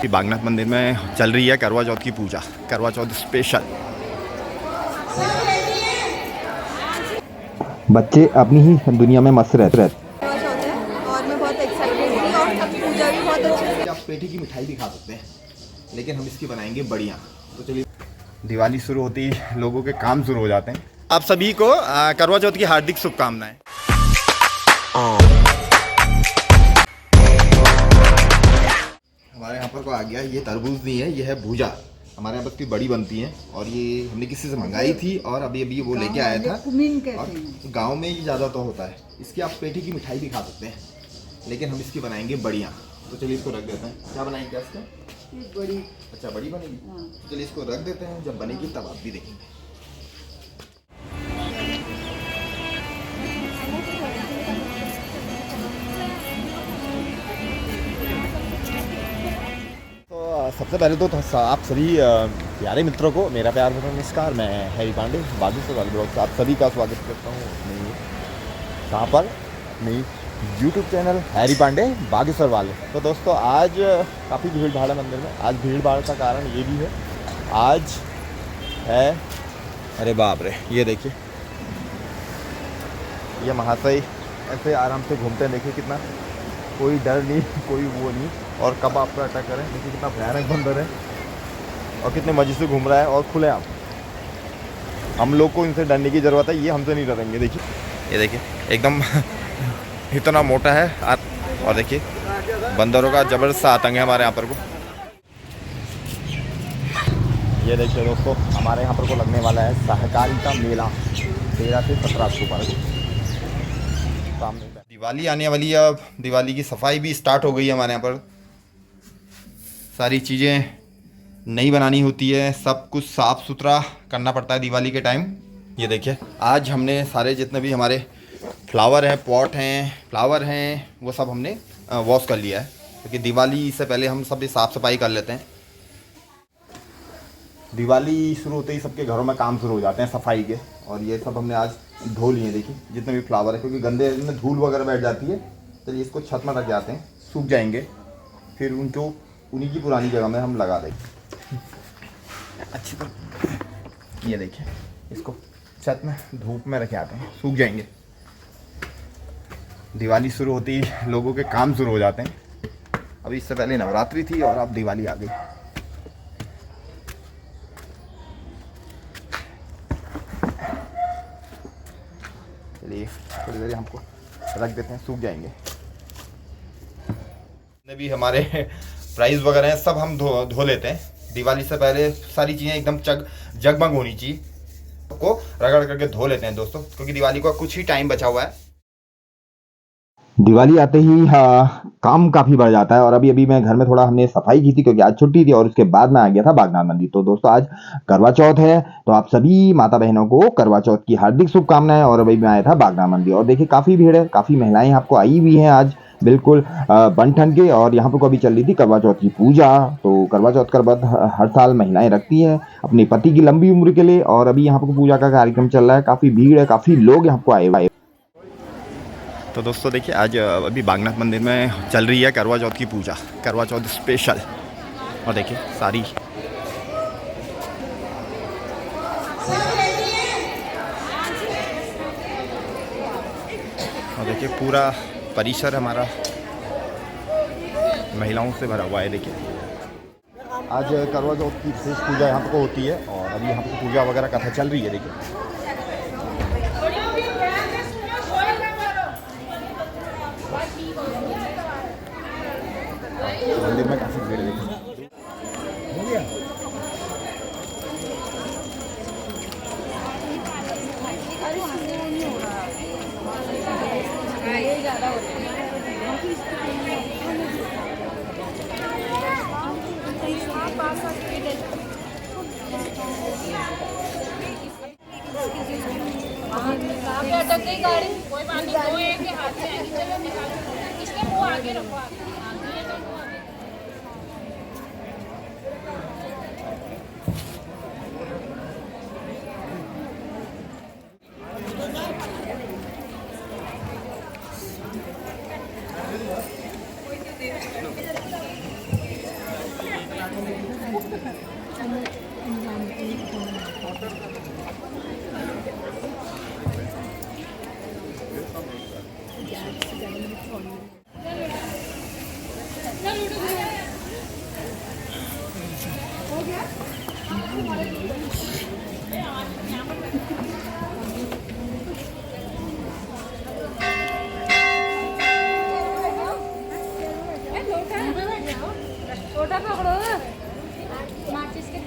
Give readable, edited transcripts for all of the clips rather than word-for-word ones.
बागनाथ मंदिर में चल रही है करवा चौथ की पूजा, करवा चौथ स्पेशल। बच्चे अपनी ही दुनिया में मस्त रहते और मैं बहुत एक्साइटेड थी और पूजा भी बहुत अच्छी से। आप पेठी की मिठाई भी खा सकते हैं, लेकिन हम इसकी बनाएंगे बढ़िया। तो चलिए, दिवाली शुरू होती ही लोगों के काम शुरू हो जाते हैं। आप सभी को करवा चौथ की हार्दिक शुभकामनाएं। हमारे यहाँ पर को आ गया, ये तरबूज नहीं है, ये है भूजा। हमारे यहाँ पर की बड़ी बनती है और ये हमने किसी से मंगाई थी और अभी अभी वो लेके आया था। और गाँव में ही ज़्यादा तो होता है। इसकी आप पेठी की मिठाई भी खा सकते हैं, लेकिन हम इसकी बनाएंगे बढ़िया। तो चलिए इसको रख देते हैं। क्या बनाएंगे इसका? बड़ी। अच्छा, बड़ी बनेगी। तो चलिए इसको रख देते हैं, जब बनेगी तब आप भी देखेंगे। सबसे पहले तो आप सभी प्यारे मित्रों को मेरा प्यार भरा नमस्कार। मैं हैरी पांडे, बागेश्वर वाले ब्लॉग से आप सभी का स्वागत करता हूँ अपने यहाँ पर, अपनी यूट्यूब चैनल हैरी पांडे बागेश्वर वाले। तो दोस्तों, आज काफ़ी भीड़ भाड़ है मंदिर में। आज भीड़ भाड़ का कारण ये भी है, आज है, अरे बाप रे, ये देखिए, ये महाशय ऐसे आराम से घूमते हैं। देखिए कितना, कोई डर नहीं, कोई वो नहीं। और कब आप अटैक करें, देखिए कितना भयानक बंदर है और कितने मजे से घूम रहा है और खुले आप। हम लोग को इनसे डरने की ज़रूरत है, ये हमसे नहीं डरेंगे। देखिए, ये देखिए एकदम इतना मोटा है। और देखिए बंदरों का ज़बरदस्त आतंक है हमारे यहाँ पर को। ये देखिए दोस्तों, हमारे यहाँ पर को लगने वाला है सहकारिता मेला 13 से 17 अक्टूबर को। सामने दिवाली आने वाली है, अब दिवाली की सफाई भी स्टार्ट हो गई है हमारे यहाँ पर। सारी चीज़ें नई बनानी होती है, सब कुछ साफ़ सुथरा करना पड़ता है दिवाली के टाइम। ये देखिए, आज हमने सारे जितने भी हमारे फ्लावर हैं, पॉट हैं, फ्लावर हैं, वो सब हमने वॉश कर लिया है, क्योंकि दिवाली से पहले हम सब साफ़ सफाई कर लेते हैं। दिवाली शुरू होते ही सबके घरों में काम शुरू हो जाते हैं सफाई के। और ये सब हमने आज धो लिए। देखिए जितने भी फ्लावर है, क्योंकि गंदे में धूल वगैरह बैठ जाती है, तो ये इसको छत में रख जाते हैं, सूख जाएंगे, फिर उनको उन्हीं की पुरानी जगह में हम लगा देंगे अच्छी तरह। ये देखिए, इसको छत में धूप में रखे आते हैं, सूख जाएंगे। दिवाली शुरू होती ही लोगों के काम शुरू हो जाते हैं। अभी इससे पहले नवरात्रि थी और अब दिवाली आ गई। चलिए थोड़ी देर हमको रख देते हैं, सूख जाएंगे। जितने भी हमारे प्राइस वगैरह हैं सब हम धो लेते हैं दिवाली से पहले। सारी चीज़ें एकदम जगमग होनी चाहिए, को रगड़ करके धो लेते हैं दोस्तों, क्योंकि दिवाली को कुछ ही टाइम बचा हुआ है। दिवाली आते ही काम काफी बढ़ जाता है। और अभी अभी मैं घर में थोड़ा हमने सफाई की थी, क्योंकि आज छुट्टी थी, और उसके बाद मैं आ गया था बागनाथ मंदिर। तो दोस्तों, आज करवा चौथ है, तो आप सभी माता बहनों को करवा चौथ की हार्दिक शुभकामनाएं। और अभी मैं आया था बागनाथ मंदिर, और देखिए काफी भीड़ है, काफी महिलाएं आपको आई हुई हैं आज, बिल्कुल बन ठन के। और यहाँ पर कभी चल रही थी करवा चौथ की पूजा। तो करवा चौथ का व्रत हर साल महिलाएं रखती हैं अपने पति की लंबी उम्र के लिए। और अभी यहाँ पर पूजा का कार्यक्रम चल रहा है, काफी भीड़ है, काफी लोग यहाँ को आए हुए। तो दोस्तों देखिए, आज अभी बागनाथ मंदिर में चल रही है करवा चौथ की पूजा, करवा चौथ स्पेशल। और देखिए सारी और देखिए पूरा परिसर हमारा महिलाओं से भरा हुआ है। देखिए आज करवा चौथ की विशेष पूजा यहाँ पर होती है, और अभी यहाँ पर पूजा वगैरह कथा चल रही है। देखिए मंदिर में काफ़ी भीड़ देखी। अटक गई गाड़ी, कोई बात नहीं, दो एक के हाथ से आएगी, चलो निकालो, इसके मुंह आगे रखो, आगे छोटा पकड़ो माचिस के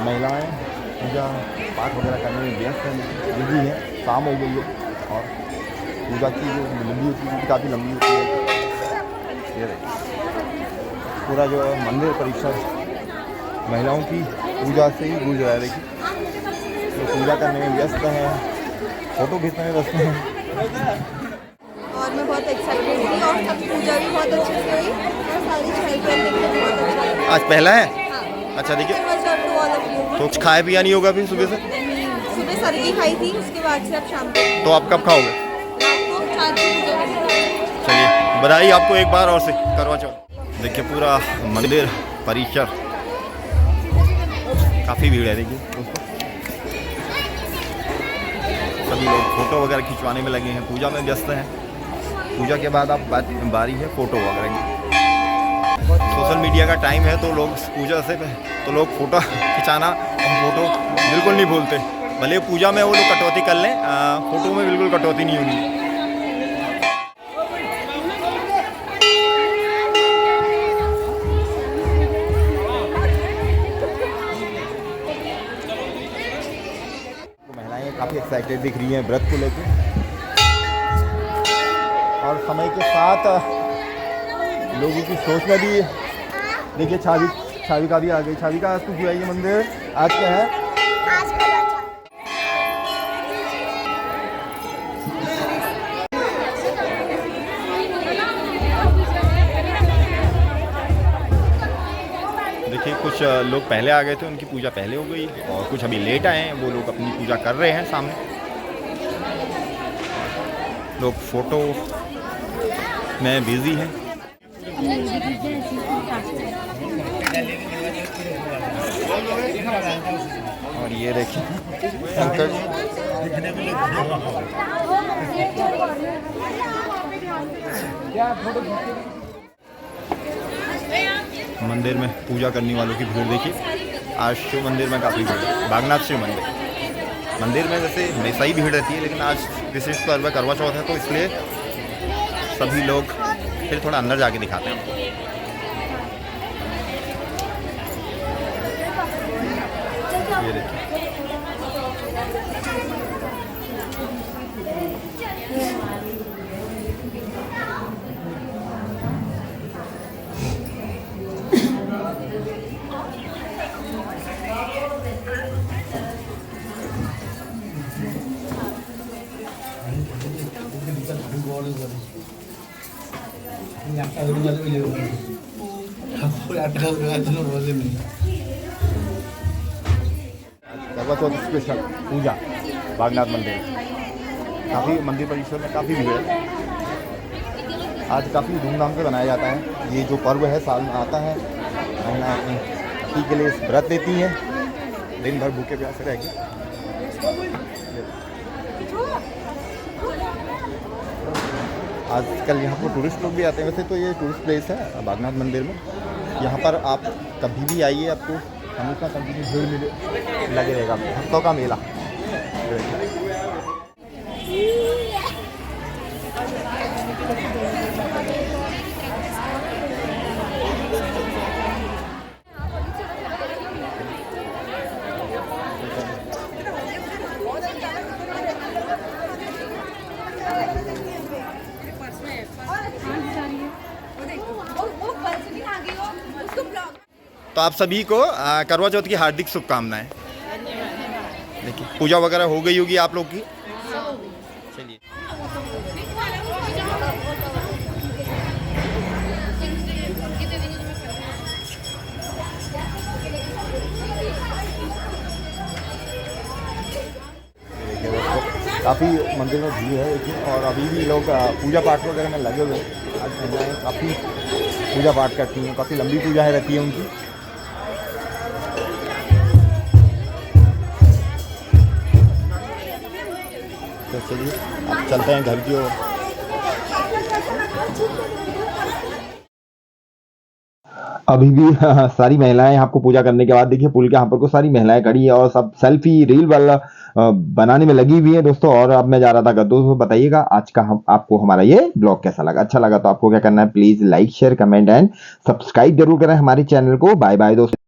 महिलाएं पूजा पाठ वगैरह करने में व्यस्त हैं, बिजी हैं, शाम हो गई है और पूजा की जो लंबी होती है काफ़ी लंबी होती है। ये देखिए पूरा जो मंदिर परिसर महिलाओं की पूजा से ही गुजर रहा है। देखिए तो पूजा करने में व्यस्त हैं, फ़ोटो खींचने में व्यस्त हैं। और मैं बहुत एक्साइटेड थी और सब पूजा भी बहुत अच्छे से हुई और सारी चहल देखने में बहुत अच्छा लगा। आज पहला है? हाँ। अच्छा देखिए तो तो कुछ खाया पिया नहीं होगा फिर सुबह से? सुबह सरगी खाई थी, उसके बाद से अब शाम को तो आप कब खाओगे? रात को 4 बजे। चलिए बधाई आपको एक बार और से करवा चौथ। देखिए पूरा मंदिर परिसर काफ़ी भीड़ है। देखिए दोस्तों सभी लोग फ़ोटो वगैरह खिंचवाने में लगे हैं, पूजा में व्यस्त हैं। पूजा के बाद आप बारी है फ़ोटो वगैरह की। सोशल मीडिया का टाइम है तो लोग पूजा से तो लोग फ़ोटो खिंचाना फ़ोटो बिल्कुल नहीं भूलते। भले पूजा में वो लोग कटौती कर लें, फ़ोटो में बिल्कुल कटौती नहीं होगी। महिलाएं काफ़ी एक्साइटेड दिख रही हैं व्रत को लेकर और समय के साथ लोगों की सोच में भी। देखिए छावी का भी आ गई। छावी का आज तो हुआ ये मंदिर आज क्या है? देखिए कुछ लोग पहले आ गए थे, उनकी पूजा पहले हो गई और कुछ अभी लेट आए हैं, वो लोग अपनी पूजा कर रहे हैं सामने। लोग फोटो में बिजी हैं। और ये देखिए अंकल मंदिर में पूजा करने वालों की भीड़ देखिए। आज शिव मंदिर में काफ़ी भीड़ है, बागनाथ शिव मंदिर में जैसे हमेशा ही भीड़ रहती है, लेकिन आज विशेष पर्व करवा चौथ है तो इसलिए सभी लोग फिर थोड़ा अंदर जाके दिखाते हैं। ये देखिए करवा चौथ स्पेशल पूजा बागनाथ मंदिर, काफ़ी मंदिर परिसर में काफ़ी भीड़ है। आज काफ़ी धूमधाम से बनाया जाता है। ये जो पर्व है साल में आता है, महिलाएं अपने पति के लिए व्रत लेती हैं, दिन भर भूखे प्यासे रह के। आजकल यहाँ पर टूरिस्ट लोग भी आते हैं। वैसे तो ये टूरिस्ट प्लेस है बागनाथ मंदिर में, यहाँ पर आप कभी भी आइए, आपको हमेशा कंटिन्यू भीड़ मिले लगे रहेगा। भक्तों का मेला। तो आप सभी को करवा चौथ की हार्दिक शुभकामनाएं। देखिए पूजा वगैरह हो गई होगी आप लोग की, चलिए देखिए दोस्तों काफ़ी मंदिर में भीड़ है देखिए, और अभी भी लोग पूजा पाठ वगैरह में लगे हुए हैं। आज महिलाएं काफ़ी पूजा पाठ करती हैं, काफ़ी लंबी पूजा रहती है उनकी। तो चलिए अब चलते हैं घर की ओर। अभी भी सारी महिलाएं आपको पूजा करने के बाद देखिए पुल के यहाँ पर को सारी महिलाएं खड़ी है और सब सेल्फी रील वाला बनाने में लगी हुई है दोस्तों। और अब मैं जा रहा था घर। दोस्तों बताइएगा आज का आपको हमारा ये ब्लॉग कैसा लगा। अच्छा लगा तो आपको क्या करना है, please like share comment and subscribe जरूर करें हमारे चैनल को। बाय बाय दोस्तों।